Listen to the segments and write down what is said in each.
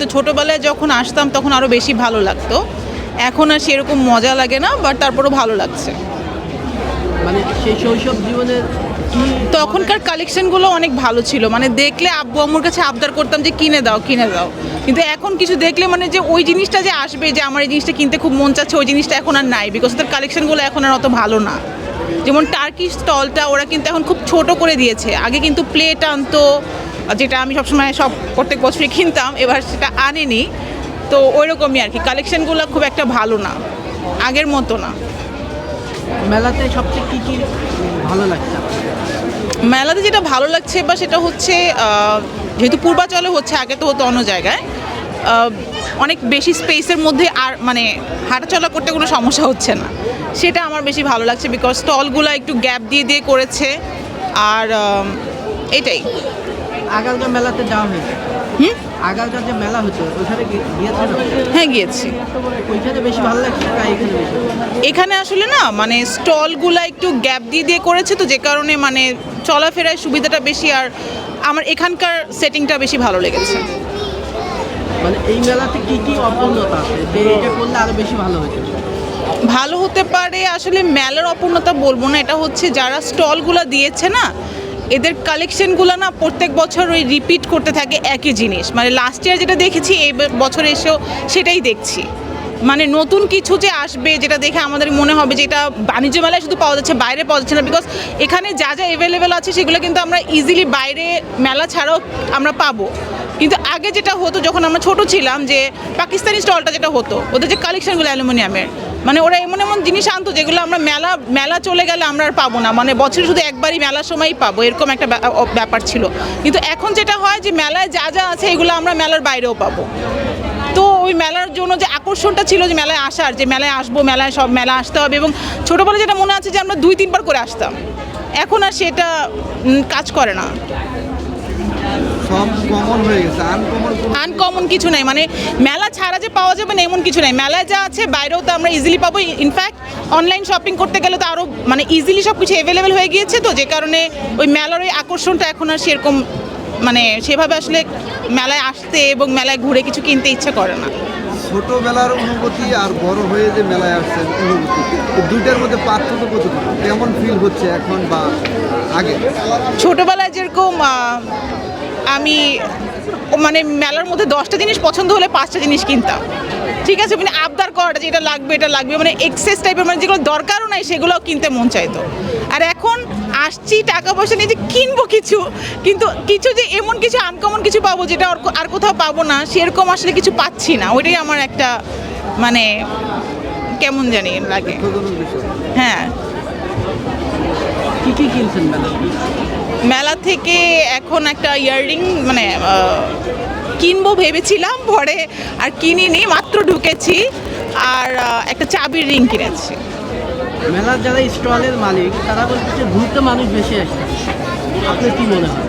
কিন্তু ছোটোবেলায় যখন আসতাম তখন আরও বেশি ভালো লাগতো। এখন আর সেরকম মজা লাগে না, বাট তারপরও ভালো লাগছে। মানে সেই শৈশব জীবনের তখনকার কালেকশনগুলো অনেক ভালো ছিল, মানে দেখলে আব্বু আম্মুর কাছে আবদার করতাম যে কিনে দাও কিনে দাও, কিন্তু এখন কিছু দেখলে মানে যে ওই জিনিসটা যে আসবে, যে আমার এই জিনিসটা কিনতে খুব মন চাচ্ছে, ওই জিনিসটা এখন আর নাই, বিকজ তার কালেকশনগুলো এখন আর অত ভালো না। যেমন টার্কি স্টলটা ওরা কিন্তু এখন খুব ছোট করে দিয়েছে, আগে কিন্তু প্লেট আনতো, যেটা আমি সবসময় প্রত্যেক বছরই কিনতাম, এবার সেটা আনেনি। তো ওই রকমই আর কি, কালেকশনগুলো খুব একটা ভালো না, আগের মতো না। মেলাতে সবচেয়ে কী ভালো লাগছে? মেলাতে যেটা ভালো লাগছে বা সেটা হচ্ছে যেহেতু পূর্বাচলে হচ্ছে, আগে তো হতো অন্য জায়গায়, অনেক বেশি স্পেসের মধ্যে আর মানে হাঁটাচলা করতে কোনো সমস্যা হচ্ছে না, সেটা আমার বেশি ভালো লাগছে, বিকজ স্টলগুলো একটু গ্যাপ দিয়ে দিয়ে করেছে। আর এটাই। আগারগাঁও মেলাতে যাওয়া হয়েছে? আগারগাঁও যে মেলা হতো ওইখানে গিয়েছিল? হ্যাঁ, গিয়েছি। ওইখানে বেশি ভালো লাগছে না এখানে বেশি? এখানে আসলে না মানে স্টলগুলো একটু গ্যাপ দিয়ে দিয়ে করেছে, তো যে কারণে মানে চলাফেরায় সুবিধাটা বেশি, আর আমার এখানকার সেটিংটা বেশি ভালো লেগেছে। মানে এই মেলাতে কি অপূর্ণতা আছে যে এটা করলে আরো বেশি ভালো হতো? ভালো হতে পারে, আসলে মেলার অপূর্ণতা বলবো না, এটা হচ্ছে যারা স্টলগুলো দিয়েছে না, এদের কালেকশনগুলো না প্রত্যেক বছর ওই রিপিট করতে থাকে একই জিনিস, মানে লাস্ট ইয়ার যেটা দেখেছি এই বছর এসেও সেটাই দেখছি। মানে নতুন কিছু যে আসবে যেটা দেখে আমাদের মনে হবে যে এটা বাণিজ্য মেলায় শুধু পাওয়া যাচ্ছে, বাইরে পাওয়া যাচ্ছে না, বিকজ এখানে যা যা অ্যাভেলেবেল আছে সেগুলো কিন্তু আমরা ইজিলি বাইরে মেলা ছাড়াও আমরা পাবো। কিন্তু আগে যেটা হতো যখন আমরা ছোট ছিলাম, যে পাকিস্তানি স্টলটা যেটা হতো, ওদের যে কালেকশনগুলো অ্যালুমিনিয়ামের, মানে ওরা এমন এমন জিনিস আনতো যেগুলো আমরা মেলা চলে গেলে আমরা আর পাবো না, মানে বছরে শুধু একবারই মেলার সময়ই পাবো, এরকম একটা ব্যাপার ছিল। কিন্তু এখন যেটা হয় যে মেলায় যা যা আছে এগুলো আমরা মেলার বাইরেও পাবো। তো ওই মেলার জন্য যে আকর্ষণটা ছিল, যে মেলায় আসার, যে মেলায় আসবো, মেলায় সব মেলা আসতে হবে, এবং ছোটোবেলায় যেটা মনে আছে যে আমরা 2-3 বার করে আসতাম, এখন আর সেটা কাজ করে না। সব কমন হয়ে গেছে, আনকমন কিছু নাই, মানে মেলা ছাড়া যে পাওয়া যাবে না এমন কিছু নাই, মেলায় যা আছে বাইরেও তো আমরা ইজিলি পাবো। ইনফ্যাক্ট অনলাইন শপিং করতে গেলে তো আরও মানে ইজিলি সব কিছু অ্যাভেলেবেল হয়ে গিয়েছে, তো যে কারণে ওই মেলার ওই আকর্ষণটা এখন আর সেরকম মানে সেভাবে আসলে মেলায় আসতে এবং মেলায় ঘুরে কিছু কিনতে ইচ্ছা করে না। ছোটবেলার অনুভূতি আর বড় হয়ে যে মেলায় আসছেন অনুভূতি, দুইটার মধ্যে পার্থক্য কতটুকু, কেমন ফিল হচ্ছে এখন বা আগে? ছোটোবেলায় যেরকম আমি মানে মেলার মধ্যে 10টা জিনিস পছন্দ হলে 5টা জিনিস কিনতাম, ঠিক আছে, মানে আবদার করাটা যে এটা লাগবে এটা লাগবে, মানে এক্সেস টাইপের, মানে যেগুলো দরকারও নাই সেগুলোও কিনতে মন চাইতো। আর এখন আসছি টাকা পয়সা নিয়ে যে কিনবো কিছু, কিন্তু কিছু যে এমন কিছু আনকমন কিছু পাবো যেটা আর কোথাও পাবো না, সেরকম আসলে কিছু পাচ্ছি না, ওইটাই আমার একটা মানে কেমন জানি লাগে। হ্যাঁ। কি কিনছেন মেলা থেকে এখন একটা ইয়াররিং মানে কিনবো ভেবেছিলাম, পরে আর কিনিনি, মাত্র ঢুকেছি, আর একটা চাবির রিং কিনেছি। মেলার যারা স্টলের মালিক তারা বলছে ঘুরতে মানুষ বেশি আসছে, আপনার কি মনে হয়?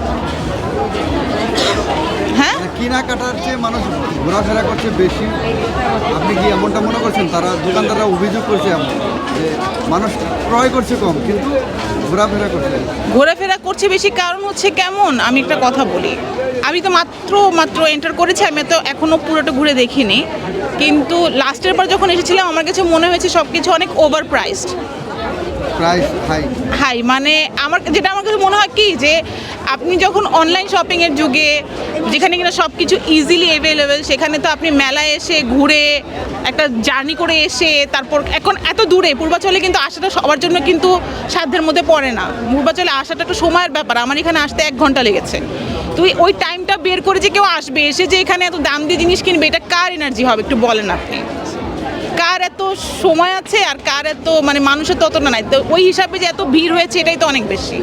হ্যাঁ, কেনাকাটার চেয়ে মানুষ ঘোরাফেরা করছে বেশি, আপনি কি এমনটা মনে করছেন? তারা দোকানদাররা অভিযোগ করছে এমন যে মানুষ ক্রয় করছে কম কিন্তু ঘোরাফেরা করছে বেশি, কারণ হচ্ছে কেমন, আমি একটা কথা বলি, আমি তো মাত্র এন্টার করেছি, আমি তো এখনও পুরোটা ঘুরে দেখিনি, কিন্তু লাস্টের বার যখন এসেছিলাম আমার কাছে মনে হয়েছে সব কিছু অনেক ওভার প্রাইসড, প্রাইস হাই, মানে আমার কাছে মনে হয় কি যে আপনি যখন অনলাইন শপিংয়ের যুগে, যেখানে কিনা সব কিছু ইজিলি অ্যাভেলেবেল, সেখানে তো আপনি মেলায় এসে ঘুরে একটা জার্নি করে এসে তারপর এখন এত দূরে পূর্বাচলে কিন্তু আসাটা সবার জন্য কিন্তু সাধ্যের মধ্যে পড়ে না, পূর্বাচলে আসাটা একটা সময়ের ব্যাপার, আমার এখানে আসতে 1 ঘন্টা লেগেছে। তো ওই টাইমটা বের করে যে কেউ আসবে, এসে যে এখানে এত দাম দিয়ে জিনিস কিনবে, এটা কার এনার্জি হবে একটু বলেন আপনি? কার এত সময় আছে আর কার এত মানে মানুষের তো অতটা নাই, তো ওই হিসাবে যে এত ভিড় হয়েছে এটাই তো অনেক বেশি।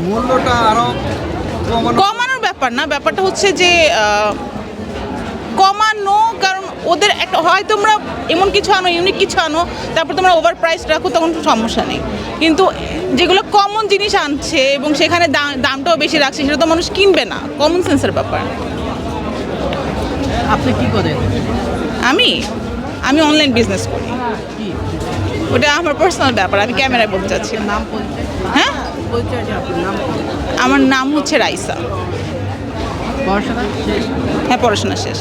মূল্যটা আরো কমানোর ব্যাপার না, ব্যাপারটা হচ্ছে যে কমানো, কারণ ওদের একটা হয় তোমরা এমন কিছু আনো, ইউনিক কিছু আনো, তারপর তোমরা ওভার প্রাইস রাখো, তখন সমস্যা নেই, কিন্তু যেগুলো কমন জিনিস আনছে এবং সেখানে দামটাও বেশি রাখছে, সেটা তো মানুষ কিনবে না, কমন সেন্সের ব্যাপার। আপনি কি করেন? আমি অনলাইন বিজনেস করি, ওটা আমার পার্সোনাল ব্যাপার, আমি ক্যামেরায় বলতে চাচ্ছি। নাম পরিচয়? হ্যাঁ, পরিচয়, আপনার নাম? আমার নাম হচ্ছে রাইসা। পড়াশোনা শেষ? হ্যাঁ, পড়াশোনা শেষ।